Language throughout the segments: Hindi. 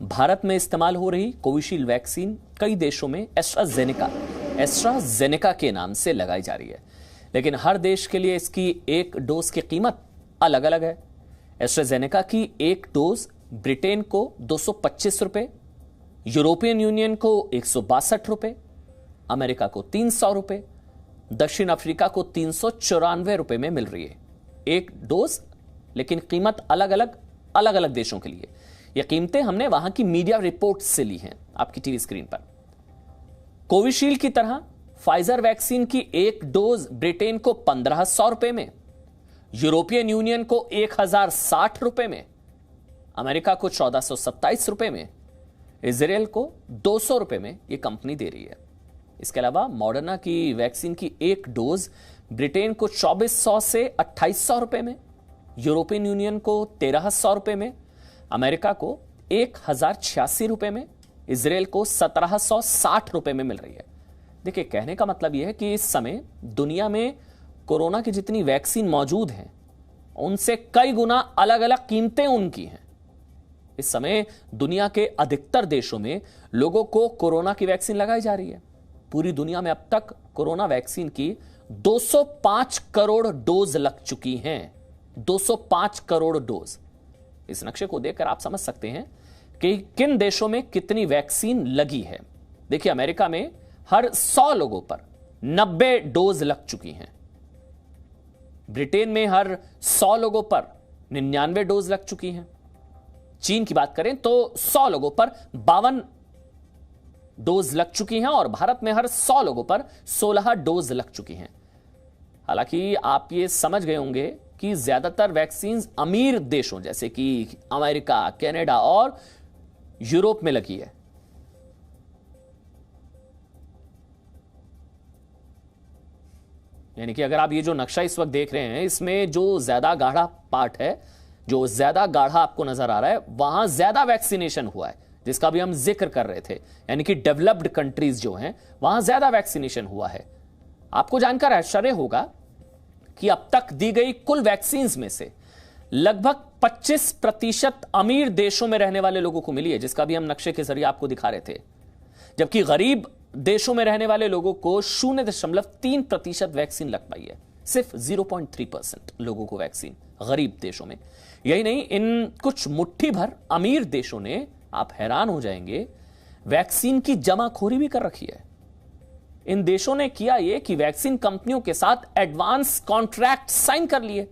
भारत में इस्तेमाल हो रही कोविशील्ड वैक्सीन कई देशों में एस्ट्राजेनेका के नाम से लगाई जा रही है, लेकिन हर देश के लिए इसकी एक डोज की कीमत अलग अलग है। एस्ट्राजेनेका की एक डोज ब्रिटेन को 225 रुपए, यूरोपियन यूनियन को 162 रुपए, अमेरिका को 300 रुपए, दक्षिण अफ्रीका को 394 रुपए में मिल रही है एक डोज, लेकिन कीमत अलग अलग देशों के लिए। यह कीमतें हमने वहां की मीडिया रिपोर्ट से ली हैं आपकी टीवी स्क्रीन पर। कोविशील्ड की तरह फाइजर वैक्सीन की एक डोज ब्रिटेन को 1500 रुपए में, यूरोपियन यूनियन को 1060 रुपए में, अमेरिका को 1427 रुपए में, इजराइल को 200 रुपए में यह कंपनी दे रही है। इसके अलावा मॉडर्ना की वैक्सीन की एक डोज ब्रिटेन को 2400 से 2800 रुपए में, यूरोपियन यूनियन को 1300 रुपए में, अमेरिका को 1086 रुपए में, इजराइल को 1760 रुपए में मिल रही है। देखिए, कहने का मतलब यह है कि इस समय दुनिया में कोरोना की जितनी वैक्सीन मौजूद हैं उनसे कई गुना अलग अलग कीमतें उनकी हैं। इस समय दुनिया के अधिकतर देशों में लोगों को कोरोना की वैक्सीन लगाई जा रही है। पूरी दुनिया में अब तक कोरोना वैक्सीन की 205 करोड़ डोज लग चुकी हैं। 205 करोड़ डोज। इस नक्शे को देखकर आप समझ सकते हैं कि किन देशों में कितनी वैक्सीन लगी है। देखिए, अमेरिका में हर 100 लोगों पर 90 डोज लग चुकी हैं। ब्रिटेन में हर 100 लोगों पर 99 डोज लग चुकी हैं। चीन की बात करें तो 100 लोगों पर 52 डोज लग चुकी हैं और भारत में हर 100 लोगों पर 16 डोज लग चुकी हैं। हालांकि आप ये समझ गए होंगे कि ज्यादातर वैक्सीन अमीर देशों जैसे कि अमेरिका, कनाडा और यूरोप में लगी है। यानी कि अगर आप ये जो नक्शा इस वक्त देख रहे हैं, इसमें जो ज्यादा गाढ़ा पार्ट है, जो ज्यादा गाढ़ा आपको नजर आ रहा है, वहां ज्यादा वैक्सीनेशन हुआ है, जिसका भी हम जिक्र कर रहे थे। यानी कि डेवलप्ड कंट्रीज जो हैं वहां ज्यादा वैक्सीनेशन हुआ है। आपको जानकर आश्चर्य होगा कि अब तक दी गई कुल वैक्सीन में से लगभग 25% अमीर देशों में रहने वाले लोगों को मिली है, जिसका भी हम नक्शे के जरिए आपको दिखा रहे थे, जबकि गरीब देशों में रहने वाले लोगों को 0.3% वैक्सीन लग पाई है। सिर्फ 0.3% लोगों को वैक्सीन गरीब देशों में। यही नहीं, इन कुछ मुट्ठी भर अमीर देशों ने, आप हैरान हो जाएंगे, वैक्सीन की जमाखोरी भी कर रखी है। इन देशों ने किया यह कि वैक्सीन कंपनियों के साथ एडवांस कॉन्ट्रैक्ट साइन कर लिए,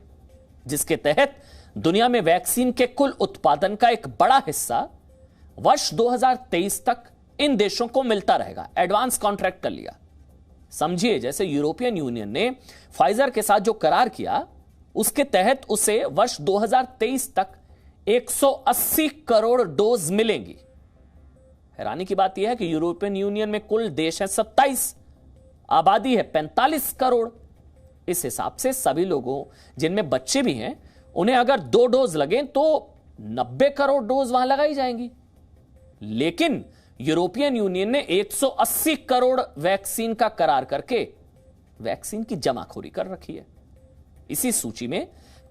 जिसके तहत दुनिया में वैक्सीन के कुल उत्पादन का एक बड़ा हिस्सा वर्ष 2023 तक इन देशों को मिलता रहेगा। एडवांस कॉन्ट्रैक्ट कर लिया। समझिए, जैसे यूरोपियन यूनियन ने फाइजर के साथ जो करार किया, उसके तहत उसे वर्ष 2023 तक 180 करोड़ डोज मिलेंगी। हैरानी की बात यह है कि यूरोपियन यूनियन में कुल देश है 27, आबादी है 45 करोड़। इस हिसाब से सभी लोगों, जिनमें बच्चे भी हैं, उन्हें अगर 2 डोज लगे तो 90 करोड़ डोज वहां लगाई जाएंगी। लेकिन यूरोपियन यूनियन ने 180 करोड़ वैक्सीन का करार करके वैक्सीन की जमाखोरी कर रखी है। इसी सूची में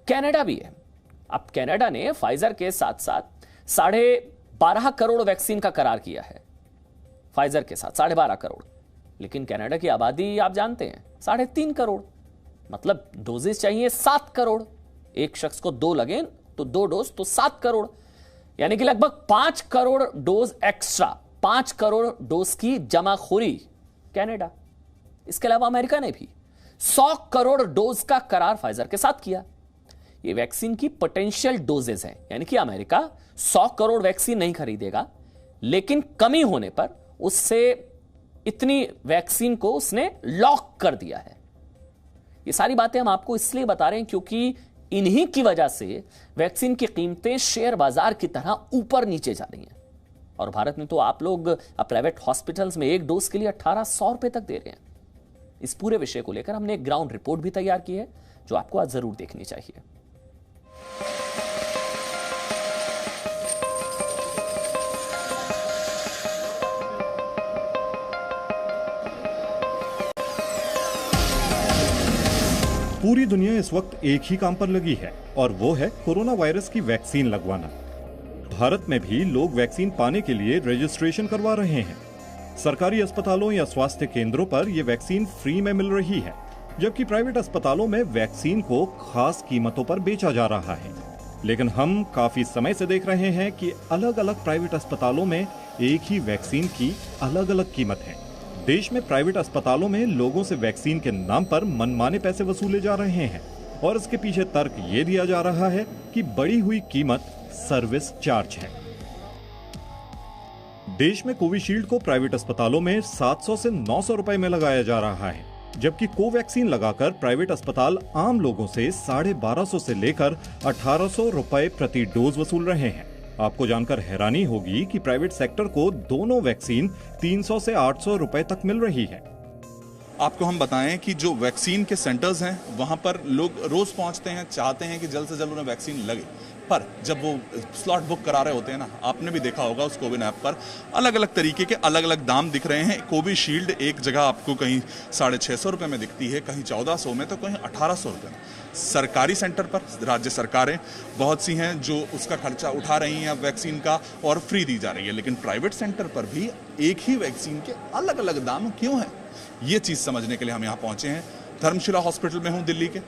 कनाडा भी है। अब कनाडा ने फाइजर के साथ साथ 12.5 करोड़ वैक्सीन का करार किया है। फाइजर के साथ 12.5 करोड़, लेकिन कनाडा की आबादी आप जानते हैं 3.5 करोड़, मतलब डोजेस चाहिए 7 करोड़। एक शख्स को 2 लगे तो 2 डोज तो 7 करोड़, यानी कि लगभग 5 crore dose extra, 5 crore dose की जमाखोरी कनाडा। इसके अलावा अमेरिका ने भी 100 करोड़ डोज का करार फाइजर के साथ किया। ये वैक्सीन की पोटेंशियल डोजेस हैं, यानी कि अमेरिका 100 करोड़ वैक्सीन नहीं खरीदेगा, लेकिन कमी होने पर उससे इतनी वैक्सीन को उसने लॉक कर दिया है। ये सारी बातें हम आपको इसलिए बता रहे हैं क्योंकि इन्हीं की वजह से वैक्सीन की कीमतें शेयर बाजार की तरह ऊपर नीचे जा रही हैं। और भारत में तो आप लोग प्राइवेट हॉस्पिटल्स में एक डोज के लिए 1800 रुपए तक दे रहे हैं। इस पूरे विषय को लेकर हमने एक ग्राउंड रिपोर्ट भी तैयार की है, जो आपको आज जरूर देखनी चाहिए। पूरी दुनिया इस वक्त एक ही काम पर लगी है और वो है कोरोना वायरस की वैक्सीन लगवाना। भारत में भी लोग वैक्सीन पाने के लिए रजिस्ट्रेशन करवा रहे हैं। सरकारी अस्पतालों या स्वास्थ्य केंद्रों पर यह वैक्सीन फ्री में मिल रही है, जबकि प्राइवेट अस्पतालों में वैक्सीन को खास कीमतों पर बेचा जा रहा है। लेकिन हम काफी समय से देख रहे हैं कि अलग अलग प्राइवेट अस्पतालों में एक ही वैक्सीन की अलग अलग कीमत है। देश में प्राइवेट अस्पतालों में लोगों से वैक्सीन के नाम पर मनमाने पैसे वसूले जा रहे हैं और इसके पीछे तर्क ये दिया जा रहा है कि बढ़ी हुई कीमत सर्विस चार्ज है। देश में कोविशील्ड को प्राइवेट अस्पतालों में 700 से 900 रुपए में लगाया जा रहा है, जबकि कोवैक्सीन लगाकर प्राइवेट अस्पताल आम लोगों से 1250 से लेकर 1800 रुपए प्रति डोज वसूल रहे हैं। आपको जानकर हैरानी होगी कि प्राइवेट सेक्टर को दोनों वैक्सीन 300 से 800 रुपए तक मिल रही है। आपको हम बताएं कि जो वैक्सीन के सेंटर्स हैं वहां पर लोग रोज पहुंचते हैं, चाहते हैं कि जल्द से जल्द उन्हें वैक्सीन लगे, पर जब वो स्लॉट बुक करा रहे होते हैं ना, आपने भी देखा होगा उस कोविन ऐप पर अलग अलग तरीके के अलग अलग दाम दिख रहे हैं। कोविशील्ड एक जगह आपको कहीं 650 रुपए में दिखती है, कहीं 1400 में, तो कहीं 1800 रुपए में। सरकारी सेंटर पर राज्य सरकारें बहुत सी हैं जो उसका खर्चा उठा रही हैं वैक्सीन का और फ्री दी जा रही है, लेकिन प्राइवेट सेंटर पर भी एक ही वैक्सीन के अलग अलग दाम क्यों हैं, ये चीज समझने के लिए हम यहाँ पहुंचे हैं। धर्मशिला हॉस्पिटल में हूँ दिल्ली के।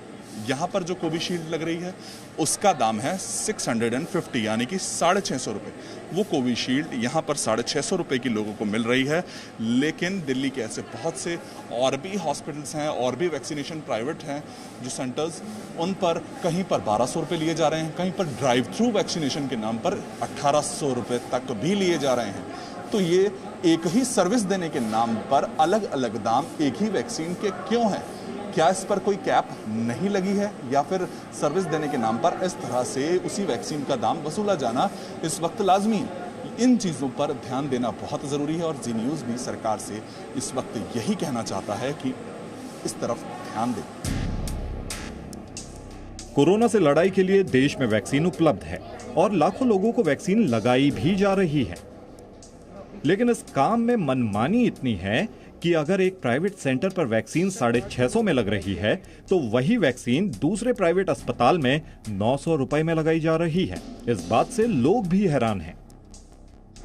यहाँ पर जो कोविशील्ड लग रही है उसका दाम है 650 यानी कि 650 रुपये। वो कोविशील्ड यहाँ पर 650 रुपये की लोगों को मिल रही है, लेकिन दिल्ली के ऐसे बहुत से और भी हॉस्पिटल्स हैं और भी वैक्सीनेशन प्राइवेट हैं जो सेंटर्स, उन पर कहीं पर 1200 रुपये लिए जा रहे हैं, कहीं पर ड्राइव थ्रू वैक्सीनेशन के नाम पर 1800 रुपये तक भी लिए जा रहे हैं। तो ये एक ही सर्विस देने के नाम पर अलग अलग दाम एक ही वैक्सीन के क्यों हैं? क्या इस पर कोई कैप नहीं लगी है, या फिर सर्विस देने के नाम पर इस तरह से उसी वैक्सीन का दाम वसूला जाना इस वक्त लाजमी है? इन चीज़ों पर ध्यान देना बहुत ज़रूरी है और जी न्यूज़ भी सरकार से इस वक्त यही कहना चाहता है कि इस तरफ ध्यान दें। कोरोना से लड़ाई के लिए देश में वैक्सीन उपलब्ध है और लाखों लोगों को वैक्सीन लगाई भी जा रही है, लेकिन इस काम में मनमानी इतनी है कि अगर एक प्राइवेट सेंटर पर वैक्सीन 650 में लग रही है तो वही वैक्सीन दूसरे प्राइवेट अस्पताल में 900 रुपए में लगाई जा रही है। इस बात से लोग भी हैरान हैं।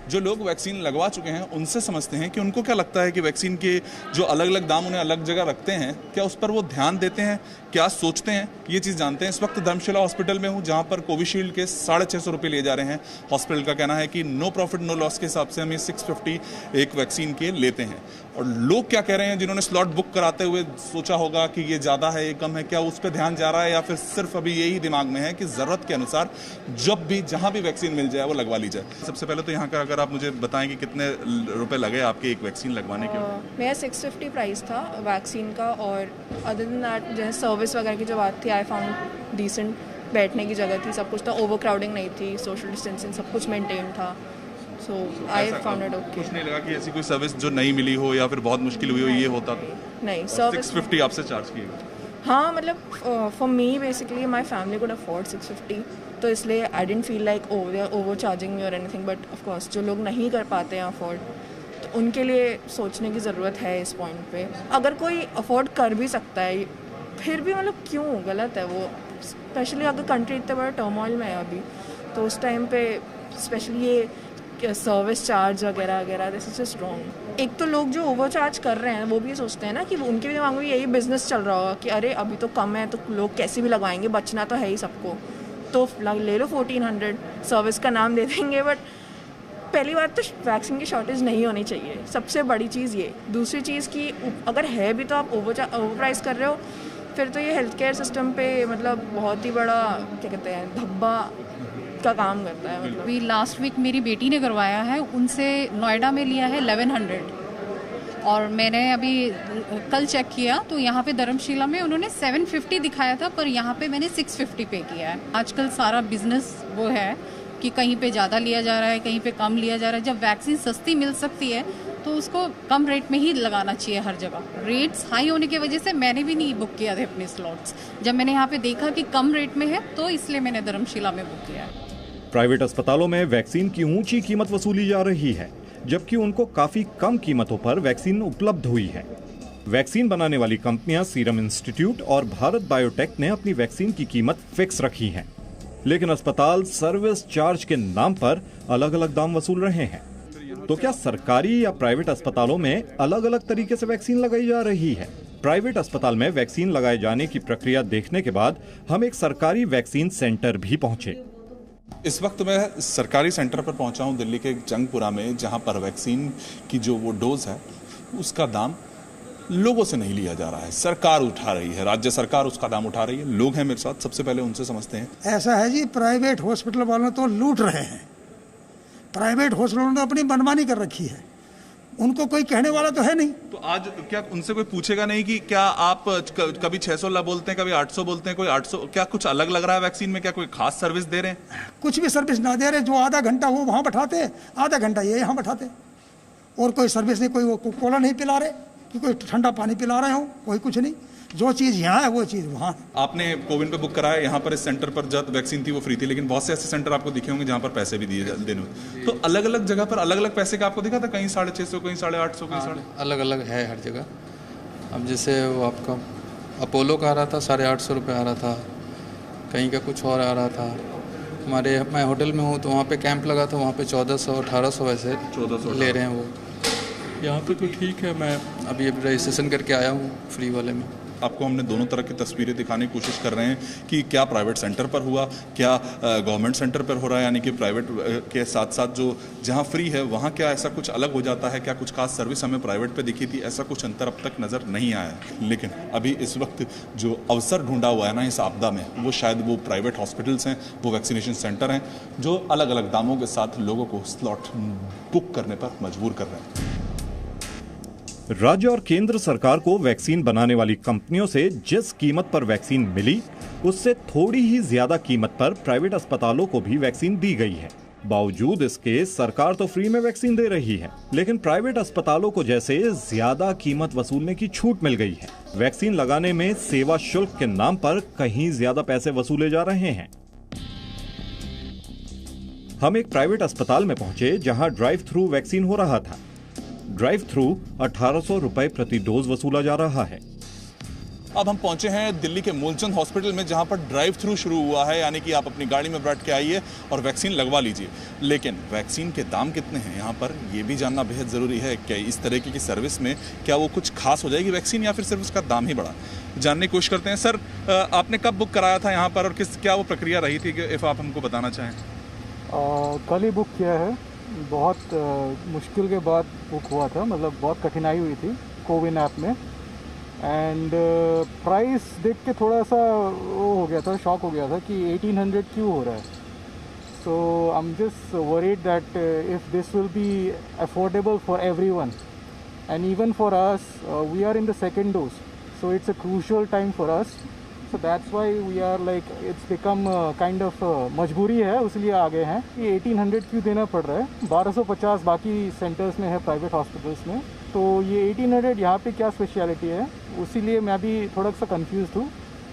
जो लोग वैक्सीन लगवा चुके हैं उनसे समझते हैं कि उनको क्या लगता है कि वैक्सीन के जो अलग अलग दाम उन्हें अलग जगह रखते हैं, क्या उस पर वो ध्यान देते हैं, क्या सोचते हैं, ये चीज़ जानते हैं। इस वक्त धर्मशिला हॉस्पिटल में हूँ जहाँ पर कोविशील्ड के 650 रुपये लिए जा रहे हैं। हॉस्पिटल का कहना है कि नो प्रॉफिट नो लॉस के हिसाब से हम ये 650 एक वैक्सीन के लेते हैं। और लोग क्या कह रहे हैं जिन्होंने स्लॉट बुक कराते हुए सोचा होगा कि ये ज़्यादा है, ये कम है, क्या उस पर ध्यान जा रहा है या फिर सिर्फ अभी यही दिमाग में है कि ज़रूरत के अनुसार जब भी जहाँ भी वैक्सीन मिल जाए वो लगवा ली जाए? सबसे पहले तो यहाँ का अगर आप मुझे बताएं कि कितने रुपए लगे आपके एक वैक्सीन लगवाने के? मेरा 650 प्राइस था वैक्सीन का, और अदर देन दैट जो है सर्विस वगैरह की जो बात थी, आई फाउंड डिसेंट। बैठने की जगह थी, सब कुछ था, ओवर क्राउडिंग नहीं थी, सोशल डिस्टेंसिंग सब कुछ मेंटेन था। सो आई फाउंड इट ओके। कुछ नहीं लगा कि ऐसी कोई सर्विस जो नहीं मिली हो या फिर बहुत मुश्किल हुई हो ये होता? नहीं, सर्विस 650 आपसे चार्ज किएगा? हाँ, मतलब for me basically my family could afford 650, तो इसलिए I didn't feel like overcharging me और एनीथिंग। बट ऑफ कोर्स जो लोग नहीं कर पाते हैं अफोर्ड, तो उनके लिए सोचने की ज़रूरत है इस पॉइंट पे। अगर कोई अफोर्ड कर भी सकता है फिर भी मतलब क्यों गलत है वो, स्पेशली अगर कंट्री इतने बड़े टर्मोइल में है अभी, तो उस टाइम पे स्पेशली ये सर्विस चार्ज वगैरह वगैरह, दिस इज जस्ट रॉन्ग। एक तो लोग जो ओवर चार्ज कर रहे हैं वो भी सोचते हैं ना कि उनके भी दिमाग में यही बिजनेस चल रहा होगा कि अरे अभी तो कम है तो लोग कैसे भी लगाएंगे, बचना तो है ही सबको, तो ले लो 1400, सर्विस का नाम दे देंगे। बट पहली बात तो वैक्सीन की शॉर्टेज नहीं होनी चाहिए, सबसे बड़ी चीज़ ये। दूसरी चीज़ की अगर है भी तो आप ओवर प्राइस कर रहे हो, फिर तो ये हेल्थ केयर सिस्टम पे मतलब बहुत ही बड़ा क्या कहते हैं धब्बा का काम करता है। मतलब अभी लास्ट वीक मेरी बेटी ने करवाया है, उनसे नोएडा में लिया है 1100, और मैंने अभी कल चेक किया तो यहाँ पे धर्मशिला में उन्होंने 750 दिखाया था, पर यहाँ पे मैंने 650 पे किया है। आजकल सारा बिजनेस वो है कि कहीं पे ज़्यादा लिया जा रहा है, कहीं पे कम लिया जा रहा है। जब वैक्सीन सस्ती मिल सकती है तो उसको कम रेट में ही लगाना चाहिए हर जगह। रेट्स हाई होने की वजह से मैंने भी नहीं बुक किया थे अपने स्लॉट्स। जब मैंने यहाँ पे देखा कि कम रेट में है तो इसलिए मैंने धर्मशिला में बुक किया है। प्राइवेट अस्पतालों में वैक्सीन की ऊंची कीमत वसूली जा रही है, जबकि उनको काफी कम कीमतों पर वैक्सीन उपलब्ध हुई है। वैक्सीन बनाने वाली कंपनियां सीरम इंस्टीट्यूट और भारत बायोटेक ने अपनी वैक्सीन की कीमत फिक्स रखी है। लेकिन अस्पताल सर्विस चार्ज के नाम पर अलग अलग दाम वसूल रहे हैं। तो क्या सरकारी या प्राइवेट अस्पतालों में अलग अलग तरीके से वैक्सीन लगाई जा रही है? प्राइवेट अस्पताल में वैक्सीन लगाए जाने की प्रक्रिया देखने के बाद हम एक सरकारी वैक्सीन सेंटर भी पहुंचे। इस वक्त मैं सरकारी सेंटर पर पहुंचा हूं दिल्ली के जंगपुरा में, जहां पर वैक्सीन की जो वो डोज है उसका दाम लोगों से नहीं लिया जा रहा है, सरकार उठा रही है, राज्य सरकार उसका दाम उठा रही है। लोग हैं मेरे साथ, सबसे पहले उनसे समझते हैं। ऐसा है जी, प्राइवेट हॉस्पिटल वालों तो लूट रहे हैं। प्राइवेट हॉस्पिटलों ने अपनी मनमानी कर रखी है, उनको कोई कहने वाला तो है नहीं। तो आज क्या उनसे कोई पूछेगा नहीं कि क्या आप कभी 600 बोलते हैं, कभी 800 बोलते हैं, कोई 800, क्या कुछ अलग लग रहा है वैक्सीन में? क्या कोई खास सर्विस दे रहे हैं? कुछ भी सर्विस ना दे रहे, जो आधा घंटा वो वहाँ बैठाते, आधा घंटा ये यहाँ बैठाते, और कोई सर्विस नहीं। कोई वो कोला नहीं पिला रहे कि कोई ठंडा पानी पिला रहे हो, कोई कुछ नहीं। जो चीज़ यहाँ है वो चीज़ वहाँ। आपने कोविन पे बुक कराया, यहाँ पर इस सेंटर पर जब वैक्सीन थी वो फ्री थी, लेकिन बहुत से ऐसे सेंटर आपको दिखे होंगे जहाँ पर पैसे भी दिए देने होते। तो अलग अलग जगह पर अलग अलग पैसे का आपको दिखा था, कहीं 650, कहीं 850, कहीं 850, अलग अलग है हर जगह। अब जैसे वो आपका अपोलो का आ रहा था 850 रुपये आ रहा था, कहीं का कुछ और आ रहा था। मैं होटल में हूँ तो वहाँ पे कैंप लगा था, वहाँ पे 1400 1800 वैसे 1400 ले रहे हैं वो। यहाँ पे तो ठीक है, मैं अभी रजिस्ट्रेशन करके आया हूँ फ्री वाले में। आपको हमने दोनों तरह की तस्वीरें दिखाने की कोशिश कर रहे हैं कि क्या प्राइवेट सेंटर पर हुआ, क्या गवर्नमेंट सेंटर पर हो रहा है, यानी कि प्राइवेट के साथ साथ जो जहां फ्री है वहां क्या ऐसा कुछ अलग हो जाता है, क्या कुछ खास सर्विस हमें प्राइवेट पे दिखी थी? ऐसा कुछ अंतर अब तक नज़र नहीं आया है। लेकिन अभी इस वक्त जो अवसर ढूंढा हुआ है ना इस आपदा में, वो शायद वो प्राइवेट हॉस्पिटल्स हैं, वो वैक्सीनेशन सेंटर हैं जो अलग अलग दामों के साथ लोगों को स्लॉट बुक करने पर मजबूर कर रहे हैं। राज्य और केंद्र सरकार को वैक्सीन बनाने वाली कंपनियों से जिस कीमत पर वैक्सीन मिली, उससे थोड़ी ही ज्यादा कीमत पर प्राइवेट अस्पतालों को भी वैक्सीन दी गई है। बावजूद इसके सरकार तो फ्री में वैक्सीन दे रही है, लेकिन प्राइवेट अस्पतालों को जैसे ज्यादा कीमत वसूलने की छूट मिल गई है। वैक्सीन लगाने में सेवा शुल्क के नाम पर कहीं ज्यादा पैसे वसूले जा रहे हैं। हम एक प्राइवेट अस्पताल में पहुंचे जहां ड्राइव थ्रू वैक्सीन हो रहा था। ड्राइव थ्रू 1800 रुपए प्रति डोज वसूला जा रहा है। अब हम पहुंचे हैं दिल्ली के मूलचंद हॉस्पिटल में, जहां पर ड्राइव थ्रू शुरू हुआ है, यानी कि आप अपनी गाड़ी में बैठ के आइए और वैक्सीन लगवा लीजिए। लेकिन वैक्सीन के दाम कितने हैं यहाँ पर, ये भी जानना बेहद ज़रूरी है। क्या इस तरह की सर्विस में क्या वो कुछ खास हो जाएगी वैक्सीन, या फिर सिर्फ उसका दाम ही बढ़ा? जानने की कोशिश करते हैं। सर, आपने कब बुक कराया था यहाँ पर और क्या वो प्रक्रिया रही थी, इफ़ आप हमको बताना चाहें? कल ही बुक किया है। बहुत मुश्किल के बाद बुक हुआ था, मतलब बहुत कठिनाई हुई थी कोविन ऐप में। एंड प्राइस देख के थोड़ा सा वो हो गया था, शॉक हो गया था कि 1800 क्यों हो रहा है। So I am just worried that if this will be affordable for everyone and even for us, we are in the second dose, so it's a crucial time for us. So that's why we are like, it's become kind of मजबूरी है, उसलिए आ गए हैं। ये 1800 क्यों देना पड़ रहा है, 1250 बाकी सेंटर्स में है प्राइवेट हॉस्पिटल्स में, तो ये 1800 यहाँ पे क्या स्पेशलिटी है, उसीलिए मैं भी थोड़ा सा कंफ्यूज हूँ।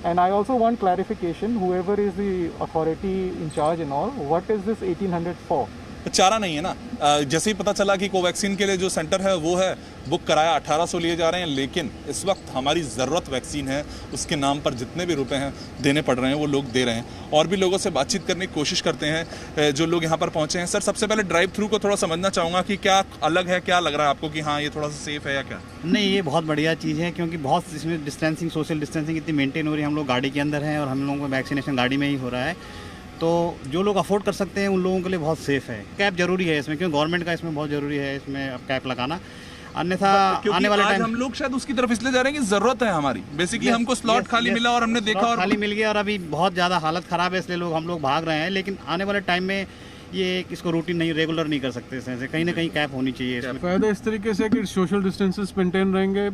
And I also want clarification, whoever is the authority in charge and all, what is this 1800 for? चारा नहीं है ना। जैसे ही पता चला कि कोवैक्सीन के लिए जो सेंटर है वो है, बुक कराया, 1800 लिए जा रहे हैं। लेकिन इस वक्त हमारी ज़रूरत वैक्सीन है, उसके नाम पर जितने भी रुपए हैं देने पड़ रहे हैं वो लोग दे रहे हैं। और भी लोगों से बातचीत करने की कोशिश करते हैं जो लोग यहाँ पर पहुँचे हैं। सर, सबसे पहले ड्राइव थ्रू को थोड़ा समझना चाहूँगा कि क्या अलग है, क्या लग रहा है आपको कि हाँ ये थोड़ा सा सेफ है या क्या? नहीं, ये बहुत बढ़िया चीज़ है, क्योंकि बहुत इसमें डिस्टेंसिंग, सोशल डिस्टेंसिंग इतनी मेंटेन हो रही है। हम लोग गाड़ी के अंदर हैं और हम लोगों का वैक्सीनेशन गाड़ी में ही हो रहा है, तो जो लोग अफोर्ड कर सकते हैं उन लोगों के लिए बहुत सेफ है। कैप जरूरी है इसमें, क्योंकि गवर्नमेंट का इसमें बहुत ज़रूरी है इसमें अब कैप लगाना, अन्यथा आने वाले टाइम हम लोग शायद उसकी तरफ इसलिए जा रहे हैं कि ज़रूरत है हमारी। बेसिकली हमको स्लॉट खाली मिला और हमने देखा और खाली मिल गया, और अभी बहुत ज़्यादा हालत ख़राब है, इसलिए हम लोग भाग रहे हैं। लेकिन आने वाले टाइम में ये इसको रूटीन नहीं, रेगुलर नहीं कर सकते, इसमें कहीं ना कहीं कैप होनी चाहिए। फ़ायदा इस तरीके से कि सोशल डिस्टेंसेस मेंटेन रहेंगे।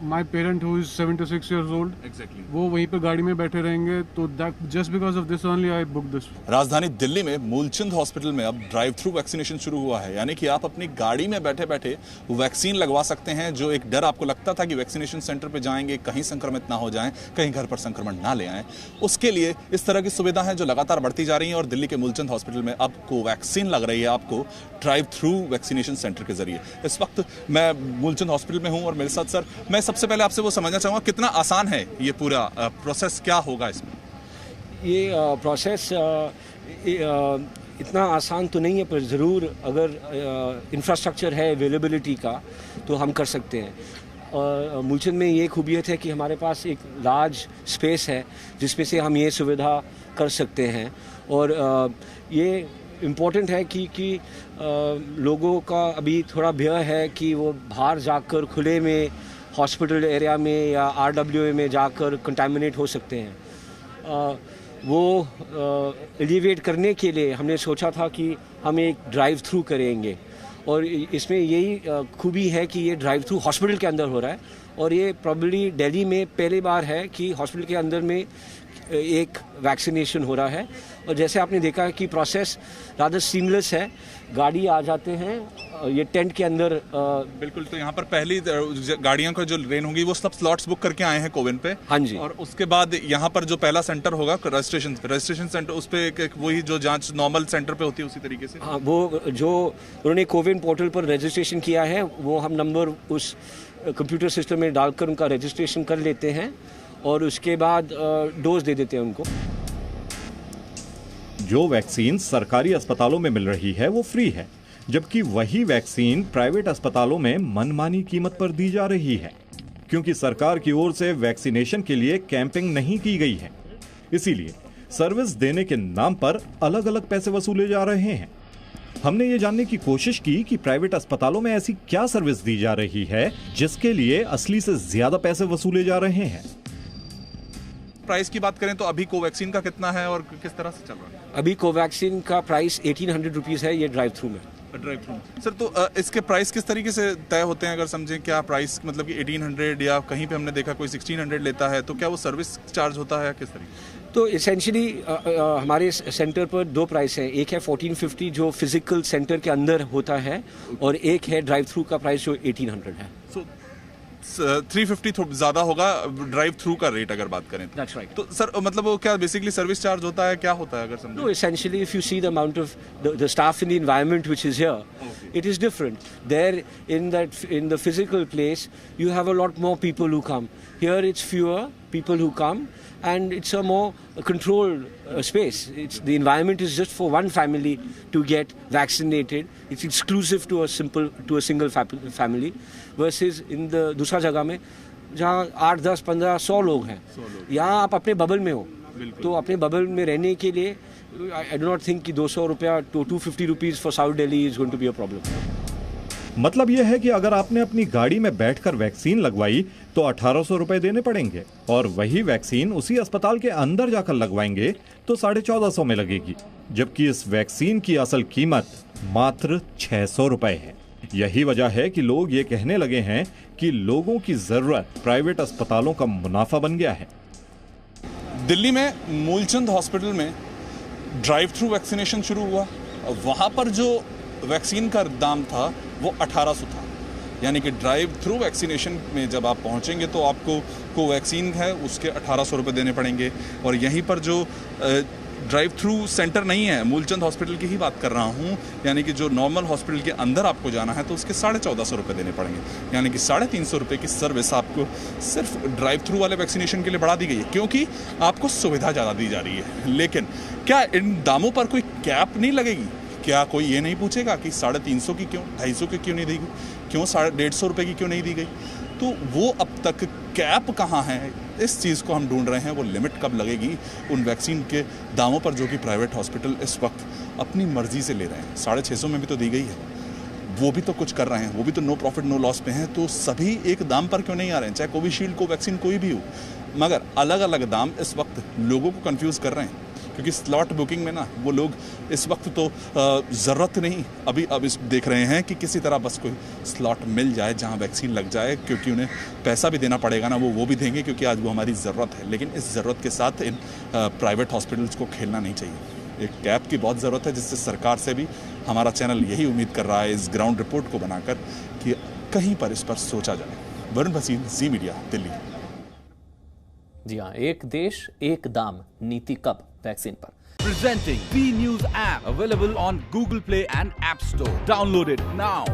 My parent who is 76 years old, exactly, वो वहीं पे गाड़ी में बैठे रहेंगे, तो that just because of this only I book this. राजधानी दिल्ली में मूलचंद हॉस्पिटल में अब ड्राइव थ्रू वैक्सीनेशन शुरू हुआ है, यानी कि आप अपनी गाड़ी में बैठे बैठे वैक्सीन लगवा सकते हैं। जो एक डर आपको लगता था कि वैक्सीनेशन सेंटर पर जाएंगे कहीं संक्रमित ना हो जाएं, कहीं घर पर संक्रमण ना ले आएं, उसके लिए इस तरह की सुविधा है जो लगातार बढ़ती जा रही है। और दिल्ली के मूलचंद हॉस्पिटल में अब कोवैक्सीन लग रही है आपको ड्राइव थ्रू वैक्सीनेशन सेंटर के जरिए। इस वक्त मैं मूलचंद हॉस्पिटल में हूं और मेरे साथ सर, मैं सबसे पहले आपसे वो समझना चाहूँगा कितना आसान है ये पूरा प्रोसेस, क्या होगा इसमें? ये प्रोसेस इतना आसान तो नहीं है, पर ज़रूर अगर इंफ्रास्ट्रक्चर है अवेलेबिलिटी का तो हम कर सकते हैं। और मूलचंद में ये खूबियत है कि हमारे पास एक लार्ज स्पेस है जिसमें से हम ये सुविधा कर सकते हैं। और ये इम्पोर्टेंट है कि लोगों का अभी थोड़ा भय है कि वो बाहर जाकर खुले में हॉस्पिटल एरिया में या RWA में जाकर कंटामिनेट हो सकते हैं। वो एलिवेट करने के लिए हमने सोचा था कि हम एक ड्राइव थ्रू करेंगे, और इसमें यही खूबी है कि ये ड्राइव थ्रू हॉस्पिटल के अंदर हो रहा है। और ये प्रॉब्ली दिल्ली में पहली बार है कि हॉस्पिटल के अंदर में एक वैक्सीनेशन हो रहा है। और जैसे आपने देखा है कि प्रोसेस रादर सीमलेस है, गाड़ी आ जाते हैं ये टेंट के अंदर। बिल्कुल, तो यहाँ पर पहली गाड़ियों का जो लेन होगी वो सब स्लॉट्स बुक करके आए हैं कोविन पे। हाँ जी। और उसके बाद यहाँ पर जो पहला सेंटर होगा रजिस्ट्रेशन सेंटर, उस पर वही जो जांच नॉर्मल सेंटर पे होती है उसी तरीके से। हाँ, वो जो उन्होंने कोविन पोर्टल पर रजिस्ट्रेशन किया है वो हम नंबर उस कंप्यूटर सिस्टम में डालकर उनका रजिस्ट्रेशन कर लेते हैं और उसके बाद डोज दे देते हैं उनको। जो वैक्सीन सरकारी अस्पतालों में मिल रही है वो फ्री है, जबकि वही वैक्सीन प्राइवेट अस्पतालों में मनमानी कीमत पर दी जा रही है, क्योंकि सरकार की ओर से वैक्सीनेशन के लिए कैंपिंग नहीं की गई है। इसीलिए सर्विस देने के नाम पर अलग अलग पैसे वसूले जा रहे हैं। हमने ये जानने की कोशिश की कि प्राइवेट अस्पतालों में ऐसी क्या सर्विस दी जा रही है जिसके लिए असली से ज्यादा पैसे वसूले जा रहे हैं। प्राइस की बात करें तो अभी कोवैक्सीन का कितना है और किस तरह से चल रहा है? अभी कोवैक्सीन का प्राइस 1800 रुपीज़ है ये ड्राइव थ्रू में। सर, तो इसके प्राइस किस तरीके से तय होते हैं? अगर समझें, क्या प्राइस मतलब कि 1800 या कहीं पे हमने देखा कोई 1600 लेता है, तो क्या वो सर्विस चार्ज होता है, किस तरीके? तो इसेंशली हमारे सेंटर पर दो प्राइस है। एक है 1450 जो फिजिकल सेंटर के अंदर होता है, और एक है ड्राइव थ्रू का प्राइस जो 1800 है। 350 ज्यादा होगा ड्राइव थ्रू का रेट अगर बात करें। That's right. तो सर मतलब वो क्या बेसिकली सर्विस चार्ज होता है, क्या होता है अगर समझें? No, essentially if you see the amount of the staff in the environment which is here, it is different. There in the physical place you have a lot more people who come. Here it's fewer people who come, and it's a more controlled space. The environment is just for one family to get vaccinated. It's exclusive to a single family, versus in the दूसरा जगह में जहाँ 8, 10, 15, 100 लोग हैं, यहाँ आप अपने बबल में हो, तो अपने बबल में रहने के लिए I do not think कि 200 रुपया to 250 rupees for South Delhi is going to be a problem. मतलब यह है कि अगर आपने अपनी गाड़ी में बैठकर वैक्सीन लगवाई तो 1800 रुपए देने पड़ेंगे, और वही वैक्सीन उसी अस्पताल के अंदर जाकर लगवाएंगे तो 1450 में लगेगी, जबकि इस वैक्सीन की असल कीमत मात्र 600 रुपए है। यही वजह है कि लोग ये कहने लगे हैं कि लोगों की जरूरत प्राइवेट अस्पतालों का मुनाफा बन गया है। दिल्ली में मूलचंद हॉस्पिटल में ड्राइव थ्रू वैक्सीनेशन शुरू हुआ। वहां पर जो वैक्सीन का दाम था वो 1800 था, यानी कि ड्राइव थ्रू वैक्सीनेशन में जब आप पहुंचेंगे तो आपको कोवैक्सीन है उसके 1800 रुपये देने पड़ेंगे। और यहीं पर जो ड्राइव थ्रू सेंटर नहीं है, मूलचंद हॉस्पिटल की ही बात कर रहा हूँ, यानी कि जो नॉर्मल हॉस्पिटल के अंदर आपको जाना है तो उसके 1450 रुपये देने पड़ेंगे, यानी कि 350 रुपये की सर्विस आपको सिर्फ ड्राइव थ्रू वाले वैक्सीनेशन के लिए बढ़ा दी गई है, क्योंकि आपको सुविधा ज़्यादा दी जा रही है। लेकिन क्या इन दामों पर कोई कैप नहीं लगेगी? क्या कोई ये नहीं पूछेगा कि 350 की क्यों, 250 की क्यों नहीं दी गई, क्यों 150 रुपये की क्यों नहीं दी गई? तो वो अब तक कैप कहाँ है, इस चीज़ को हम ढूंढ रहे हैं। वो लिमिट कब लगेगी उन वैक्सीन के दामों पर जो कि प्राइवेट हॉस्पिटल इस वक्त अपनी मर्जी से ले रहे हैं? 650 में भी तो दी गई है, वो भी तो कुछ कर रहे हैं, वो भी तो नो प्रॉफिट नो लॉस पे हैं। तो सभी एक दाम पर क्यों नहीं आ रहे हैं, चाहे कोविशील्ड को वैक्सीन कोई भी हो, मगर अलग अलग दाम इस वक्त लोगों को कंफ्यूज कर रहे हैं। क्योंकि स्लॉट बुकिंग में ना वो लोग इस वक्त तो ज़रूरत नहीं, अब इस देख रहे हैं कि किसी तरह बस कोई स्लॉट मिल जाए जहां वैक्सीन लग जाए, क्योंकि उन्हें पैसा भी देना पड़ेगा ना, वो भी देंगे क्योंकि आज वो हमारी ज़रूरत है। लेकिन इस ज़रूरत के साथ इन प्राइवेट हॉस्पिटल्स को खेलना नहीं चाहिए। एक कैप की बहुत ज़रूरत है, जिससे सरकार से भी हमारा चैनल यही उम्मीद कर रहा है इस ग्राउंड रिपोर्ट को बनाकर कि कहीं पर इस पर सोचा जाए। वरुण भसीन, जी मीडिया, दिल्ली। जी हाँ, एक देश एक दाम नीति कब वैक्सीन पर। Presenting B News app, available on Google Play and App Store. Download it now.